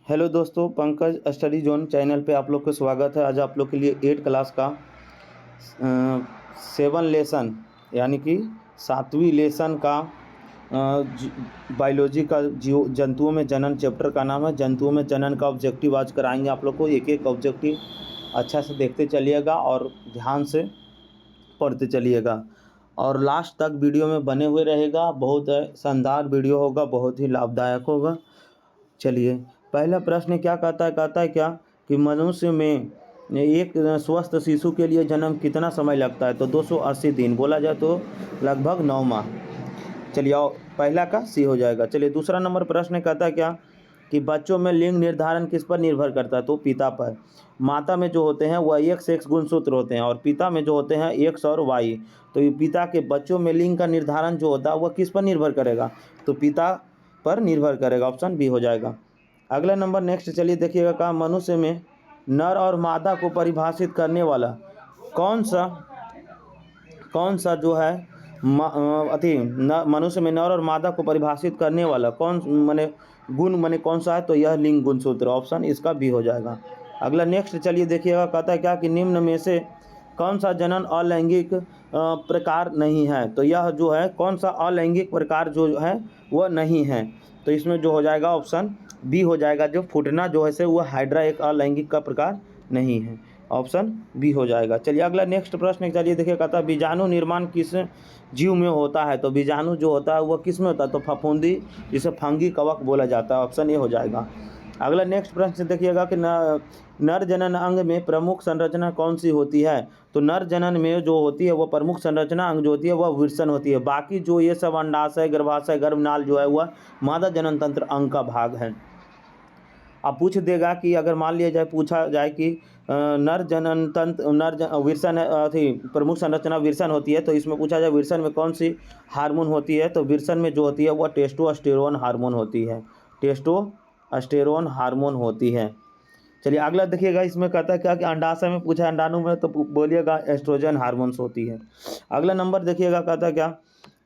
Hello दोस्तों, Pankaj study zone channel पे आप लोग का स्वागत है। आज आप लोग के लिए 8 क्लास का 7 लेसन यानी कि 7वीं लेसन का बायोलॉजी का जीव जंतुओं में जनन चैप्टर का नाम है जंतुओं में जनन का ऑब्जेक्टिव आज कराएंगे आप लोग को। एक एक ऑब्जेक्टिव अच्छा से देखते चलिएगा और ध्यान से पढ़ते चलिएगा और लास्ट तक वीडियो में बने हुए रहेगा। बहुत शानदार वीडियो होगा, बहुत ही लाभदायक होगा। चलिए, पहला प्रश्न क्या कहता है क्या कि मनुष्य में एक स्वस्थ शिशु के लिए जन्म कितना समय लगता है? तो 280 दिन, बोला जाए तो लगभग 9 माह। चलिए, आओ पहला का सी हो जाएगा। चलिए, दूसरा नंबर प्रश्न कहता है क्या कि बच्चों में लिंग निर्धारण किस पर निर्भर करता है? तो पिता पर। माता में जो होते हैं वह X गुणसूत्र होते हैं और पिता में जो होते हैं X और Y। तो ये पिता के बच्चों में लिंग का निर्धारण जो होता है वह किस पर निर्भर करेगा? तो पिता पर निर्भर करेगा। ऑप्शन बी हो जाएगा। अगला नंबर नेक्स्ट चलिए देखिएगा, कहा मनुष्य में नर और मादा को परिभाषित करने वाला कौन सा जो है मनुष्य में नर और मादा को परिभाषित करने वाला गुण कौन सा है? तो यह लिंग गुणसूत्र। ऑप्शन इसका बी हो जाएगा। अगला नेक्स्ट चलिए देखिएगा, कहता है क्या कि निम्न में से कौन सा जनन अलैंगिक प्रकार नहीं है? तो यह जो है कौन सा अलैंगिक प्रकार जो है वह नहीं है? तो इसमें जो हो जाएगा ऑप्शन बी हो जाएगा। जो फूटना जो है से वह हाइड्रा एक अलैंगिक का प्रकार नहीं है। ऑप्शन बी हो जाएगा। चलिए अगला नेक्स्ट प्रश्न चलिए देखिए, कहता है बीजाणु निर्माण किस जीव में होता है? तो बीजाणु जो होता है वह किस में होता है? तो फफूंदी, जिसे फंगी कवक बोला जाता है। ऑप्शन ए हो जाएगा। अगला नेक्स्ट प्रश्न देखिएगा कि नर जनन अंग में प्रमुख संरचना कौन सी होती है? तो नर जनन में जो होती है वह प्रमुख संरचना अंग जो होती है वह विर्सन होती है। बाकी जो ये सब अंडाशय, गर्भाशय, गर्भनाल जो है वह मादा जनन तंत्र अंग का भाग है। अब पूछ देगा कि अगर मान लिया जाए, पूछा जाए कि नर जनन तंत्र विर्सन थी प्रमुख संरचना विर्सन होती है, तो इसमें पूछा जाए विर्सन में कौन सी हार्मोन होती है? तो विर्सन में जो होती है वह टेस्टोस्टेरोन हार्मोन होती है। टेस्टोस्टेरोन हार्मोन होती है। चलिए अगला देखिएगा, इसमें कहता है क्या कि अंडाशय में पूछा है, अंडाणु में तो बोलिएगा एस्ट्रोजन हार्मोन्स होती है। अगला नंबर देखिएगा, कहता है क्या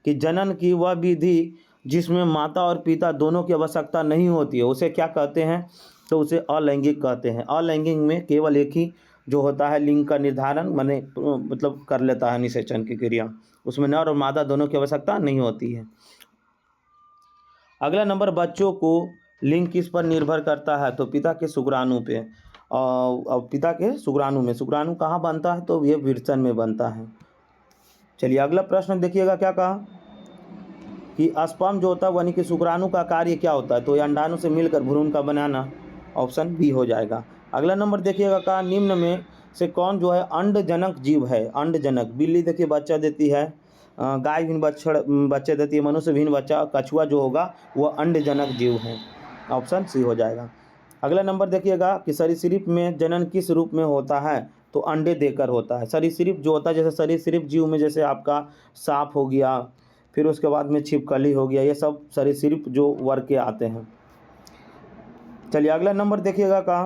कि जनन की वह विधि जिसमें माता और पिता दोनों की आवश्यकता नहीं होती है उसे क्या कहते हैं? तो उसे अलैंगिक कहते हैं। अलैंगिक में केवल एक ही जो होता है लिंग का निर्धारण मतलब कर लेता है निषेचन की क्रिया, उसमें नर और मादा दोनों की आवश्यकता नहीं होती है। अगला नंबर, बच्चों को लिंग किस पर निर्भर करता है? तो पिता के शुक्राणु पे। और पिता के शुक्राणु कहाँ बनता है? तो ये विर्सन में बनता है। चलिए अगला प्रश्न देखिएगा, क्या कहा कि स्पर्म जो होता है यानी कि शुक्राणु का कार्य क्या होता है? तो ये अंडाणु से मिलकर भ्रूण का बनाना। ऑप्शन बी हो जाएगा। अगला नंबर देखिएगा, कहा निम्न में से कौन जो है अंडजनक जीव है? अंडजनक, बिल्ली देखिए बच्चा देती है, गाय भी बच्चे देती है, मनुष्य भी बच्चा, कछुआ जो होगा वह अंडजनक जीव है। ऑप्शन सी हो जाएगा। अगला नंबर देखिएगा कि सरीसृप में जनन किस रूप में होता है? तो अंडे देकर होता है। सरीसृप जो होता है, जैसे सरीसृप जीव में जैसे आपका सांप हो गया, फिर उसके बाद में छिपकली हो गया, ये सब सरीसृप जो वर्ग के आते हैं। चलिए अगला नंबर देखिएगा, कहा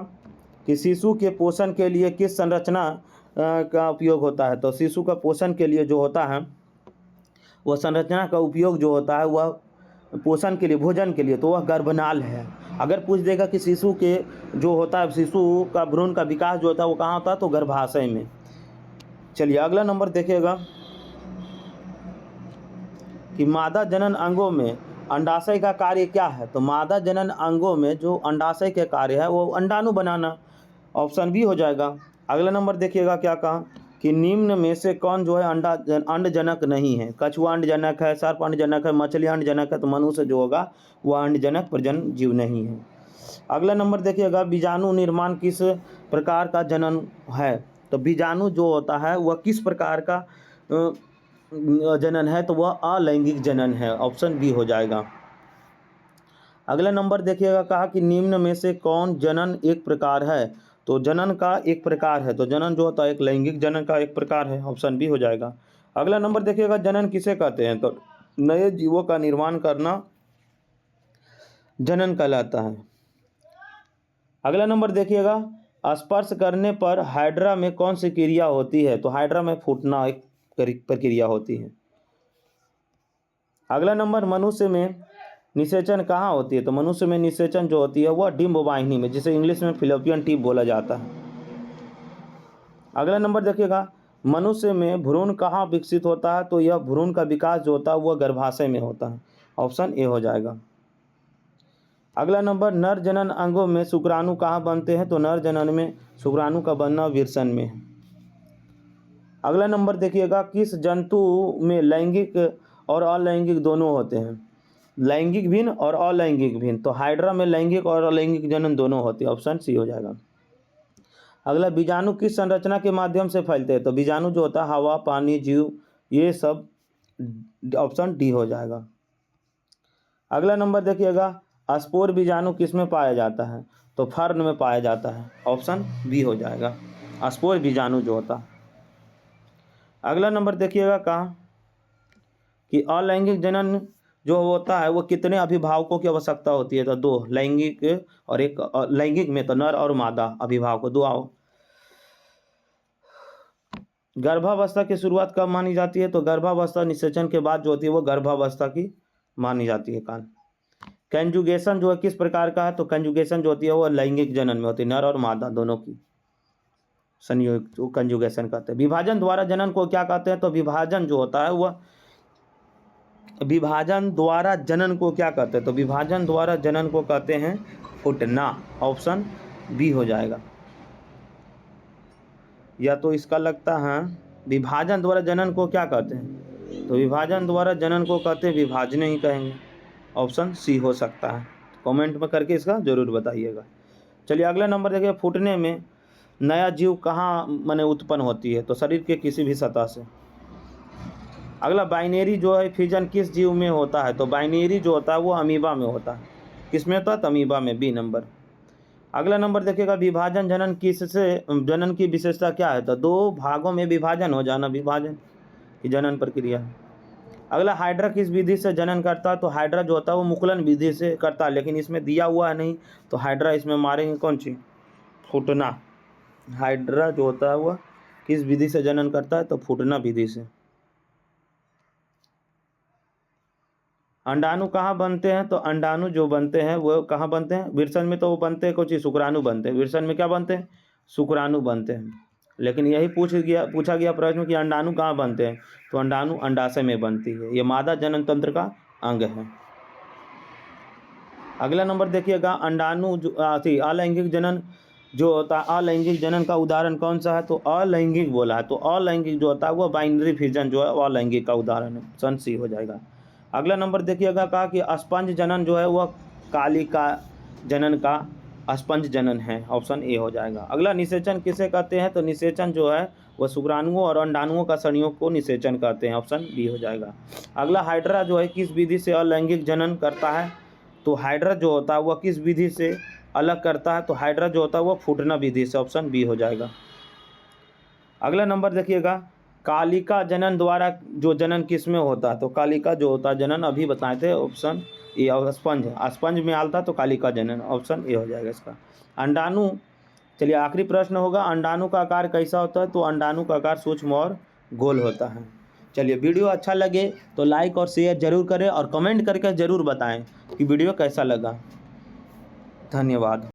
कि शिशु के पोषण के लिए किस संरचना का उपयोग होता है? तो शिशु का पोषण के लिए जो होता है वह संरचना का उपयोग जो होता है वह पोषण के लिए, भोजन के लिए, तो वह गर्भनाल है। अगर पूछ देगा कि शिशु के जो होता है, शिशु का भ्रूण का विकास जो होता है वो कहाँ होता है? तो गर्भाशय में। चलिए अगला नंबर देखिएगा कि मादा जनन अंगों में अंडाशय का कार्य क्या है? तो मादा जनन अंगों में जो अंडाशय के कार्य है वो अंडाणु बनाना। ऑप्शन बी हो जाएगा। अगला नंबर देखिएगा, क्या कहा कि निम्न में से कौन जो है अंडजनक नहीं है? कछुआ अंडजनक है, सर्प अंडजनक है, मछली अंडजनक है, तो मनुष्य जो होगा वह अंडजनक प्रजनन जीव नहीं है। अगला नंबर देखिएगा, बीजाणु निर्माण किस प्रकार का जनन है? तो बीजाणु जो होता है वह किस प्रकार का जनन है? तो वह अलैंगिक जनन है। ऑप्शन बी हो जाएगा। अगला नंबर देखिएगा, कहा कि निम्न में से कौन जनन एक प्रकार है? तो जनन का एक प्रकार है, तो जनन जो होता है एक लैंगिक जनन का एक प्रकार है। ऑप्शन बी हो जाएगा। अगला नंबर देखिएगा, जनन किसे कहते हैं? तो नए जीवों का निर्माण करना जनन कहलाता है। अगला नंबर देखिएगा, स्पर्श करने पर हाइड्रा में कौन सी क्रिया होती है? तो हाइड्रा में फूटना एक प्रक्रिया होती है। अगला नंबर, मनुष्य में निषेचन कहाँ होती है? तो मनुष्य में निषेचन जो होती है वह डिम्ब वाहिनी में, जिसे इंग्लिश में फिलोपियन ट्यूब बोला जाता है। अगला नंबर देखिएगा, मनुष्य में भ्रूण कहाँ विकसित होता है? तो यह भ्रूण का विकास जो होता है वह गर्भाशय में होता है। ऑप्शन ए हो जाएगा। अगला नंबर, नर जनन अंगों में शुक्राणु कहाँ बनते हैं? तो नर जनन में शुक्राणु का बनना विरसन में है। अगला नंबर देखिएगा, किस जंतु में लैंगिक और अलैंगिक दोनों होते हैं? लैंगिक भिन्न और अलैंगिक भिन्न। तो हाइड्रा में लैंगिक और अलैंगिक जनन दोनों होते हैं। ऑप्शन सी हो जाएगा। अगला, बीजाणु किस संरचना के माध्यम से फैलते हैं? तो बीजाणु जो होता है हवा, पानी, जीव, ये सब। ऑप्शन डी हो जाएगा। अगला नंबर देखिएगा, स्पोर बीजाणु किस में पाया जाता है? तो फर्न में पाया जाता है। ऑप्शन बी हो जाएगा, स्पोर बीजाणु जो होता है। अगला नंबर देखिएगा कहाँ कि अलैंगिक जनन जो होता है वो कितने अभिभावकों की आवश्यकता होती है? तो 2 लैंगिक और एक लैंगिक में तो नर और मादा अभिभावक 2 आओ। गर्भावस्था की शुरुआत कब मानी जाती है? तो गर्भावस्था निषेचन के बाद जो होती है वो गर्भावस्था की मानी जाती है काल। कंजुगेशन जो है किस प्रकार का है? तो कंजुगेशन जो होती है वो लैंगिक जनन में होती है, नर और मादा दोनों की संयोग को कंजुगेशन कहते हैं। विभाजन द्वारा जनन को क्या कहते हैं? तो विभाजन जो होता है वह विभाजन द्वारा जनन को क्या कहते हैं? तो विभाजन द्वारा जनन को कहते हैं फूटना। ऑप्शन बी हो जाएगा। या तो इसका लगता है विभाजन द्वारा जनन को क्या कहते हैं? तो विभाजन द्वारा जनन को कहते हैं विभाजन ही कहेंगे। ऑप्शन सी हो सकता है। कमेंट में करके इसका जरूर बताइएगा। चलिए अगला नंबर देखिए, फूटने में नया जीव कहाँ माने उत्पन्न होती है? तो शरीर के किसी भी सतह से। अगला, बाइनरी जो है फिजन किस जीव में होता है? तो बाइनरी जो होता है वो अमीबा में होता है। किस में होता है? तो अमीबा में, बी नंबर। अगला नंबर देखिएगा, विभाजन जनन किससे जनन की विशेषता क्या है? तो 2 भागों में विभाजन हो जाना विभाजन की जनन प्रक्रिया है। अगला, हाइड्रा किस विधि से जनन करता है? तो हाइड्रा जो होता है वो मुकुलन विधि से करता है, लेकिन इसमें दिया हुआ है नहीं, तो हाइड्रा इसमें मारेंगे कौन सी? फूटना। हाइड्रा जो होता है वह किस विधि से जनन करता है? तो फूटना विधि से। अंडाणु कहाँ बनते हैं? तो अंडाणु जो बनते हैं वो कहाँ बनते हैं? विरसन में तो वो बनते हैं कुछ शुक्राणु बनते हैं। विरसन में क्या बनते हैं? शुक्राणु बनते हैं। लेकिन यही पूछा गया प्रश्न कि अंडाणु कहाँ बनते हैं? तो अंडाणु अंडाशय में बनती है। ये मादा जनन तंत्र का अंग है। अगला नंबर देखिएगा, अंडाणु जो अलैंगिक जनन जो होता है, अलैंगिक जनन का उदाहरण कौन सा है? तो अलैंगिक बोला है, तो अलैंगिक जो होता है वो बाइनरी फिजन जो है वो अलैंगिक का उदाहरण है। ऑप्शन सी हो जाएगा। अगला नंबर देखिएगा, कहा कि अस्पंज जनन जो है वह कालिका जनन का अस्पंज जनन है। ऑप्शन ए हो जाएगा। अगला, निषेचन किसे कहते हैं? तो निषेचन जो है वह शुक्राणुओं और अंडाणुओं का संयोग को निषेचन कहते हैं। ऑप्शन बी हो जाएगा। अगला, हाइड्रा जो है किस विधि से अलैंगिक जनन करता है? तो हाइड्रा जो होता है वह किस विधि से अलग करता है? तो हाइड्रा जो होता है वह फूटना विधि से। ऑप्शन बी हो जाएगा। अगला नंबर देखिएगा, कालिका जनन द्वारा जो जनन किस में होता है? तो कालिका जो होता है जनन अभी बताए थे। Option A. स्पंज में आलता तो कालिका जनन। ऑप्शन ए हो जाएगा इसका। अंडाणु, चलिए आखिरी प्रश्न होगा, अंडाणु का आकार कैसा होता है? तो अंडाणु का आकार सूक्ष्म और गोल होता है। चलिए वीडियो अच्छा लगे तो लाइक और शेयर जरूर करें और कमेंट करके ज़रूर बताएं कि वीडियो कैसा लगा। धन्यवाद।